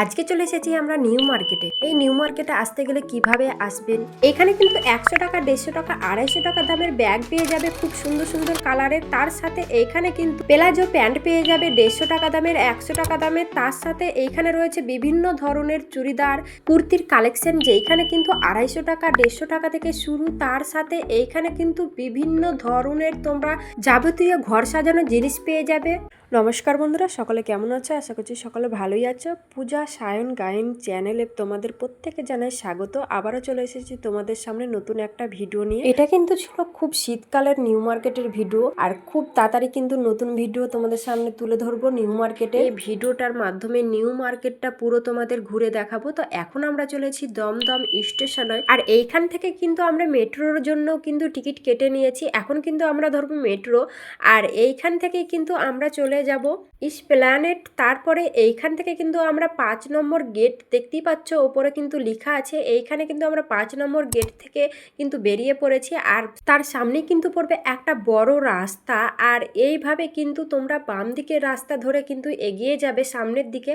আজকে চলে এসেছি আমরা নিউ মার্কেটে। এই নিউ মার্কেটে আসতে গেলে কিভাবে আসবেন, এখানে কিন্তু 100 টাকা, 150 টাকা, 250 টাকা দামের ব্যাগ পেয়ে যাবে খুব সুন্দর সুন্দর কালারের। তার সাথে এইখানে কিন্তু প্লাজো প্যান্ট পেয়ে যাবে 150 টাকা দামের, 100 টাকা দামের। তার সাথে এইখানে রয়েছে বিভিন্ন ধরনের চুড়িদার কুর্তির কালেকশন, যেইখানে কিন্তু 250 টাকা, 150 টাকা থেকে শুরু। তার সাথে এইখানে কিন্তু বিভিন্ন ধরনের তোমরা যাবতীয় ঘর সাজানোর জিনিস পেয়ে যাবে। নমস্কার বন্ধুরা, সকলে কেমন আছো? আশা করছি সকলে ভালোই আছো। পূজা সায়ন গায়েন চ্যানেলে তোমাদের প্রত্যেকে জানাই স্বাগত। আবারও চলে এসেছি তোমাদের সামনে নতুন একটা ভিডিও নিয়ে। এটা কিন্তু ছিল খুব শীতকালের নিউ মার্কেটের ভিডিও, আর খুব তাড়াতাড়ি কিন্তু নতুন ভিডিও তোমাদের সামনে তুলে ধরবো নিউ মার্কেটে। এই ভিডিওটার মাধ্যমে নিউ মার্কেটটা পুরো তোমাদের ঘুরে দেখাবো। তো এখন আমরা চলেছি দমদম স্টেশনে, আর এইখান থেকে কিন্তু আমরা মেট্রোর জন্য কিন্তু টিকিট কেটে নিয়েছি। এখন কিন্তু আমরা ধরবো মেট্রো, আর এইখান থেকে কিন্তু আমরা চলে যাব এসপ্ল্যানেড। তারপরে এইখান থেকে কিন্তু আমরা 5 নম্বর গেট, দেখতেই পাচ্ছ ওপরে কিন্তু লেখা আছে। এইখানে কিন্তু আমরা 5 নম্বর গেট থেকে কিন্তু বেরিয়ে পড়েছি, আর তার সামনে কিন্তু পড়বে একটা বড় রাস্তা। আর এইভাবে কিন্তু তোমরা বাম দিকের রাস্তা ধরে কিন্তু এগিয়ে যাবে সামনের দিকে,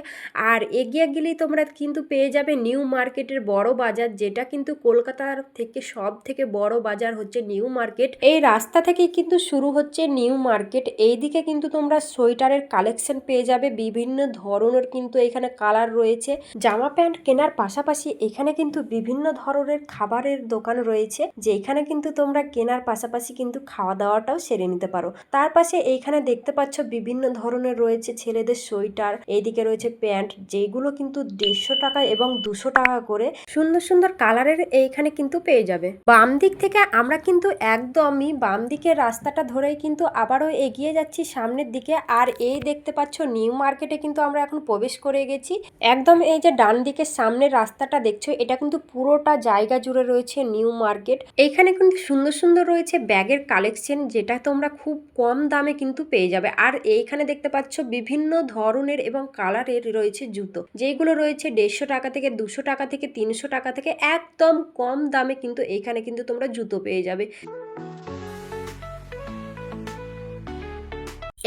আর এগিয়ে গেলেই তোমরা কিন্তু পেয়ে যাবে নিউ মার্কেটের বড় বাজার, যেটা কিন্তু কলকাতার থেকে সব থেকে বড় বাজার হচ্ছে নিউ মার্কেট। এই রাস্তা থেকেই কিন্তু শুরু হচ্ছে নিউ মার্কেট। এইদিকে কিন্তু তোমরা সোয়েটারের কালেকশন পেয়ে যাবে বিভিন্ন ধরনের, কিন্তু এখানে কালার রয়েছে। জামা প্যান্ট কেনার পাশাপাশি এখানে কিন্তু বিভিন্ন ধরনের খাবারের দোকান রয়েছে, যেখানে কিন্তু তোমরা কেনার পাশাপাশি কিন্তু খাওয়া দাওয়াটাও সেরে নিতে পারো। তার পাশে এইখানে দেখতে পাচ্ছ বিভিন্ন ধরনের রয়েছে ছেলেদের সোয়েটার, এইদিকে রয়েছে প্যান্ট, যেগুলো কিন্তু 150 টাকা এবং 200 টাকা করে সুন্দর সুন্দর কালারের এইখানে কিন্তু পেয়ে যাবে। বাম দিক থেকে আমরা কিন্তু একদমই বাম দিকের রাস্তাটা ধরেই কিন্তু আবারও এগিয়ে যাচ্ছি সামনের দিকে। আর এই দেখতে পাচ্ছ নিউ মার্কেটে কিন্তু আমরা এখন প্রবেশ করে গেছি। একদম এই যে ডান দিকের সামনের রাস্তাটা দেখছো, এটা কিন্তু পুরোটা জায়গা জুড়ে রয়েছে নিউ মার্কেট। এইখানে কিন্তু সুন্দর সুন্দর রয়েছে ব্যাগের কালেকশন, যেটা তোমরা খুব কম দামে কিন্তু পেয়ে যাবে। আর এইখানে দেখতে পাচ্ছ বিভিন্ন ধরনের এবং কালারের রয়েছে জুতো, যেগুলো রয়েছে 150 টাকা থেকে, 200 টাকা থেকে, 300 টাকা থেকে, একদম কম দামে কিন্তু এইখানে কিন্তু তোমরা জুতো পেয়ে যাবে।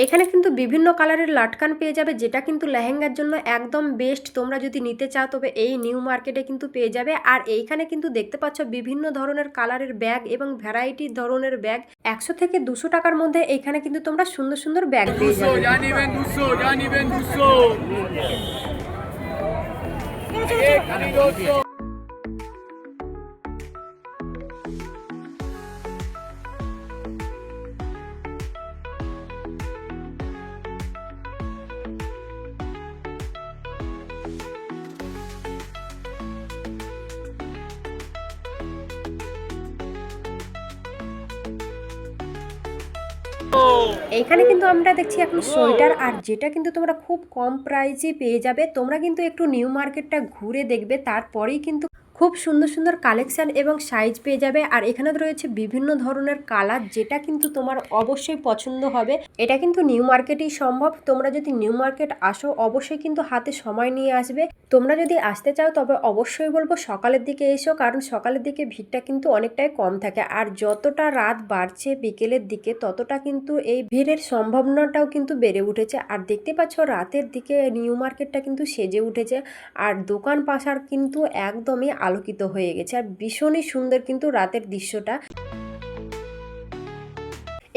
এখানে কিন্তু বিভিন্ন কালারের লাটকান পেয়ে যাবে, যেটা কিন্তু লেহেঙ্গার জন্য একদম বেস্ট। তোমরা যদি নিতে চাও তবে এই নিউ মার্কেটে কিন্তু পেয়ে যাবে। আর এইখানে কিন্তু দেখতে পাচ্ছ বিভিন্ন ধরনের কালারের ব্যাগ এবং ভ্যারাইটি ধরনের ব্যাগ 100 থেকে 200 টাকার মধ্যে। এইখানে কিন্তু তোমরা সুন্দর সুন্দর ব্যাগ পেয়ে যাবে। এইখানে কিন্তু আমরা দেখছি এখন সোয়েটার, আর যেটা কিন্তু তোমরা খুব কম প্রাইসে পেয়ে যাবে। তোমরা কিন্তু একটু নিউ মার্কেটটা ঘুরে দেখবে, তারপরেই কিন্তু খুব সুন্দর সুন্দর কালেকশন এবং সাইজ পেয়ে যাবে। আর এখানে রয়েছে বিভিন্ন ধরনের কালার, যেটা কিন্তু তোমার অবশ্যই পছন্দ হবে। এটা কিন্তু নিউ মার্কেটেই সম্ভব। তোমরা যদি নিউ মার্কেট আসো অবশ্যই কিন্তু হাতে সময় নিয়ে আসবে। তোমরা যদি আসতে চাও তবে অবশ্যই বলবো সকালের দিকে এসো, কারণ সকালের দিকে ভিড়টা কিন্তু অনেকটাই কম থাকে। আর যতটা রাত বাড়ছে বিকেলের দিকে, ততটা কিন্তু এই ভিড়ের সম্ভাবনাটাও কিন্তু বেড়ে উঠেছে। আর দেখতে পাচ্ছ রাতের দিকে নিউ মার্কেটটা কিন্তু সেজে উঠেছে, আর দোকান পাশার কিন্তু একদমই আলোকিত হয়ে গেছে, আর ভীষণই সুন্দর কিন্তু রাতের দৃশ্যটা।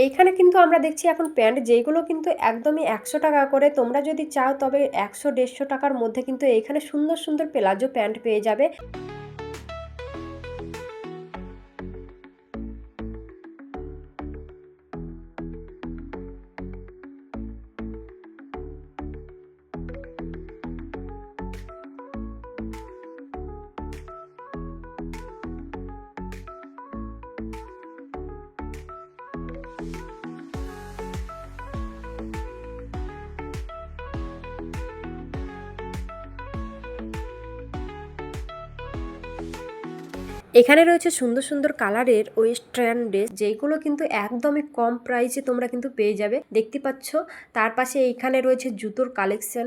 এইখানে কিন্তু আমরা দেখছি এখন প্যান্ট, যেগুলো কিন্তু একদমই 100 টাকা করে। তোমরা যদি চাও তবে 100-150 টাকার মধ্যে কিন্তু এইখানে সুন্দর সুন্দর প্লাজো প্যান্ট পেয়ে যাবে। এখানে রয়েছে সুন্দর সুন্দর কালারের ওয়েস্টার্ন ড্রেস, যেগুলো কিন্তু একদমই কম প্রাইসে তোমরা কিন্তু পেয়ে যাবে, দেখতে পাচ্ছ। তার পাশে এইখানে রয়েছে জুতোর কালেকশন।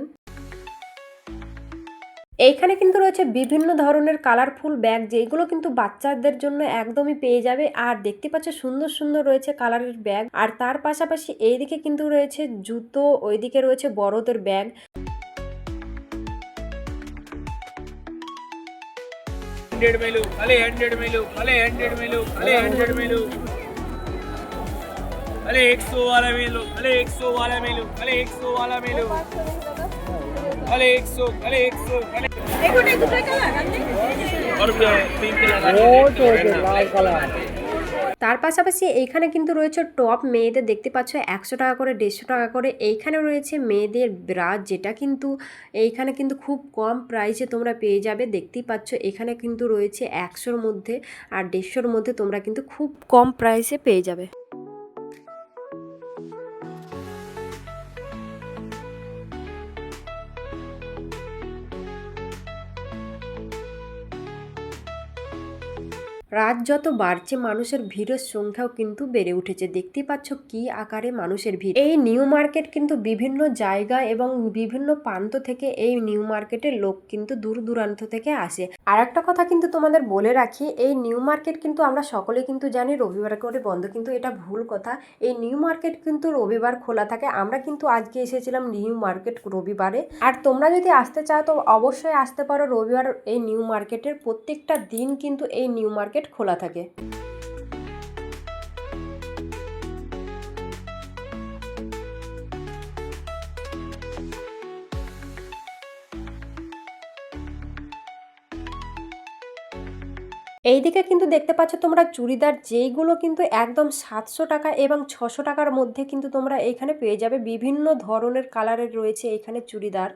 এইখানে কিন্তু রয়েছে বিভিন্ন ধরনের কালারফুল ব্যাগ, যেগুলো কিন্তু বাচ্চাদের জন্য একদমই পেয়ে যাবে। আর দেখতে পাচ্ছ সুন্দর সুন্দর রয়েছে কালারের ব্যাগ। আর তার পাশাপাশি এইদিকে কিন্তু রয়েছে জুতো, ওইদিকে রয়েছে বড়দের ব্যাগ। 100 में लो, भले 100 में लो, भले 100 में लो, भले 100 में लो, भले 100 वाला में लो, भले 100 वाला में लो, भले 100 वाला में लो, भले 100, भले 100, भले और भी है 3 कलर তার পাশাপাশি এইখানে কিন্তু রয়েছে টপ মেয়েদের, দেখতে পাচ্ছ 100 টাকা করে 150 টাকা করে। এইখানে রয়েছে মেয়েদের ব্রা, যেটা কিন্তু এইখানে কিন্তু খুব কম প্রাইসে তোমরা পেয়ে যাবে। দেখতেই পাচ্ছ এখানে কিন্তু রয়েছে 100-র মধ্যে আর 150-র মধ্যে তোমরা কিন্তু খুব কম প্রাইসে পেয়ে যাবে। রাত যত বাড়ছে মানুষের ভিড়ের সংখ্যাও কিন্তু বেড়ে উঠেছে। দেখতেই পাচ্ছ কি আকারে মানুষের ভিড়। এই নিউ মার্কেট কিন্তু বিভিন্ন জায়গা এবং বিভিন্ন প্রান্ত থেকে এই নিউ মার্কেটের লোক কিন্তু দূর দূরান্ত থেকে আসে। আর একটা কথা কিন্তু তোমাদের বলে রাখি, এই নিউ মার্কেট কিন্তু আমরা সকলে কিন্তু জানি রবিবার করে বন্ধ, কিন্তু এটা ভুল কথা। এই নিউ মার্কেট কিন্তু রবিবার খোলা থাকে। আমরা কিন্তু আজকে এসেছিলাম নিউ মার্কেট রবিবারে। আর তোমরা যদি আসতে চাও তো অবশ্যই আসতে পারো রবিবার। এই নিউ মার্কেটের প্রত্যেকটা দিন কিন্তু এই নিউ মার্কেট খোলা থাকে। এইদিকে কিন্তু দেখতে পাচ্ছ তোমরা চুড়িদার, যেইগুলো কিন্তু একদম 700 টাকা এবং 600 টাকার মধ্যে কিন্তু তোমরা এখানে পেয়ে যাবে। বিভিন্ন ধরনের কালারের রয়েছে এখানে চুড়িদার।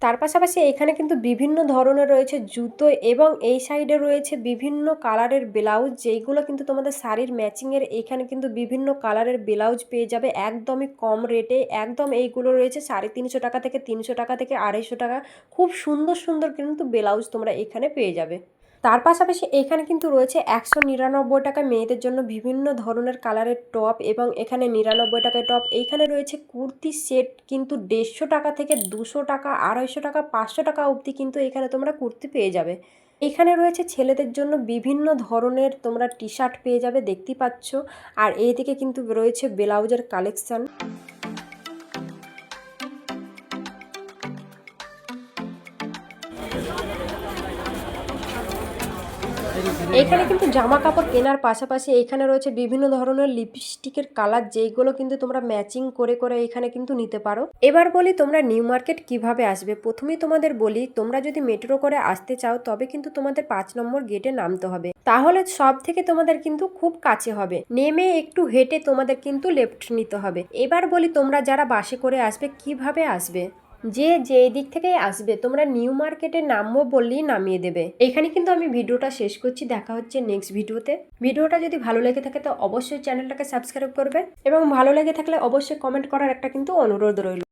তার পাশাপাশি এখানে কিন্তু বিভিন্ন ধরনের রয়েছে জুতো এবং এই সাইডে রয়েছে বিভিন্ন কালারের ব্লাউজ, যেইগুলো কিন্তু তোমাদের শাড়ির ম্যাচিংয়ের। এখানে কিন্তু বিভিন্ন কালারের ব্লাউজ পেয়ে যাবে একদমই কম রেটে। একদম এইগুলো রয়েছে 350 টাকা থেকে 300 টাকা থেকে 250 টাকা। খুব সুন্দর সুন্দর কিন্তু ব্লাউজ তোমরা এখানে পেয়ে যাবে। তার পাশাপাশি এখানে কিন্তু রয়েছে 199 টাকা মেয়েদের জন্য বিভিন্ন ধরনের কালারের টপ এবং এখানে 99 টাকায় টপ। এইখানে রয়েছে কুর্তি সেট কিন্তু 150 টাকা থেকে 200 টাকা, 250 টাকা, 500 টাকা অবধি কিন্তু এখানে তোমরা কুর্তি পেয়ে যাবে। এখানে রয়েছে ছেলেদের জন্য বিভিন্ন ধরনের তোমরা টি শার্ট পেয়ে যাবে, দেখতেই পাচ্ছ। আর এইদিকে কিন্তু রয়েছে ব্লাউজের কালেকশন। এখানে কিন্তু জামা কাপড় কেনার পাশাপাশি এখানে রয়েছে বিভিন্ন ধরনের লিপস্টিকের কালার, যেইগুলো কিন্তু তোমরা ম্যাচিং করে করে এখানে কিন্তু নিতে পারো। এবার বলি তোমরা নিউ মার্কেট কিভাবে আসবে। প্রথমেই তোমাদের বলি, তোমরা যদি মেট্রো করে আসতে চাও তবে কিন্তু তোমাদের 5 নম্বর গেটে নামতে হবে। তাহলে সব থেকে তোমাদের কিন্তু খুব কাছে হবে। নেমে একটু হেঁটে তোমাদের কিন্তু লেফট নিতে হবে। এবার বলি তোমরা যারা বাসে করে আসবে কিভাবে আসবে। যে দিক থেকে আসবে তোমরা নিউ মার্কেটে নামবো বললেই নামিয়ে দেবে। এখানে কিন্তু আমি ভিডিওটা শেষ করছি, দেখা হচ্ছে নেক্সট ভিডিওতে। ভিডিওটা যদি ভালো লেগে থাকে তো অবশ্যই চ্যানেলটাকে সাবস্ক্রাইব করবে এবং ভালো লেগে থাকলে অবশ্যই কমেন্ট করার একটা কিন্তু অনুরোধ রইল।